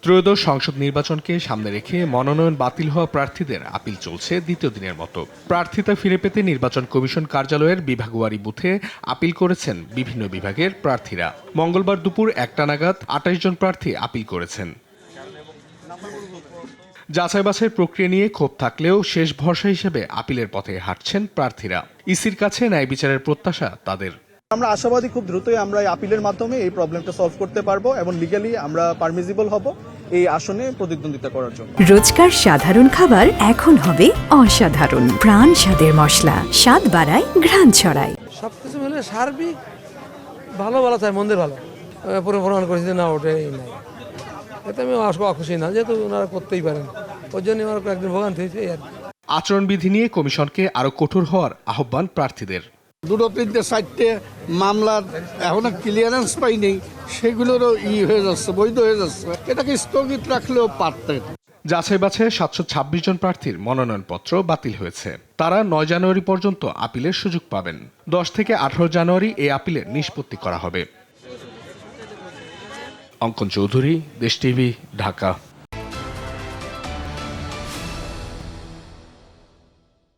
ত্রয়োদশ সংসদ নির্বাচনকে সামনে রেখে মনোনয়ন বাতিল হওয়া প্রার্থীদের আপিল চলছে দ্বিতীয় দিনের মতো। প্রার্থিতা ফিরে পেতে নির্বাচন কমিশন কার্যালয়ের বিভাগওয়ারি বুথে আপিল করেছেন বিভিন্ন বিভাগের প্রার্থীরা। মঙ্গলবার দুপুর 1টা নাগাদ 28 জন প্রার্থী আপিল করেছেন। যাচাই বাছাই প্রক্রিয়া নিয়ে ক্ষোভ থাকলেও শেষ ভরসা হিসেবে আপিলের পথে হাঁটছেন প্রার্থীরা। ইসির কাছে ন্যায় বিচারের প্রত্যাশা তাদের। আমরা আশাবাদী খুব দ্রুতই আমরা এই আপিলের মাধ্যমে এই প্রবলেমটা সলভ করতে পারবো এবং লিগ্যালি আমরা পারমিসিবল হব এই আসনে প্রতিদ্বন্দ্বিতা করার জন্য। রোজকার সাধারণ খাবার এখন হবে অসাধারণ। প্রাণ স্বাদের মশলা, স্বাদ বাড়ায়, ঘ্রাণ ছড়ায়। সবকিছু মিলে সার্বিক ভালো চাই, মন্দির ভালো পুরো প্রমাণ করেছি যে না ওটাই নাই। এতে আমি অখুশি না, যেহেতু ওনারা করতেই পারেন, ওই জন্য আমার একদিন ভোগান্তি হয়েছে। আচরণবিধি নিয়ে কমিশনকে আরো কঠোর হওয়ার আহ্বান প্রার্থীদের। 2-3-4টে মামলার এখনো ক্লিয়ারেন্স পাইনি, সেগুলোরও হয়ে যাচ্ছে, বৈধ হয়ে যাচ্ছে। এটাকে স্থগিত রাখলেও পারতেন। যাচাই বাছাই 726 জন প্রার্থীর মনোনয়নপত্র বাতিল হয়েছে। তারা 9 জানুয়ারি পর্যন্ত আপিলের সুযোগ পাবেন। 10 থেকে 18 জানুয়ারি এই আপিলের নিষ্পত্তি করা হবে। অঙ্কন চৌধুরী, দেশ টিভি, ঢাকা।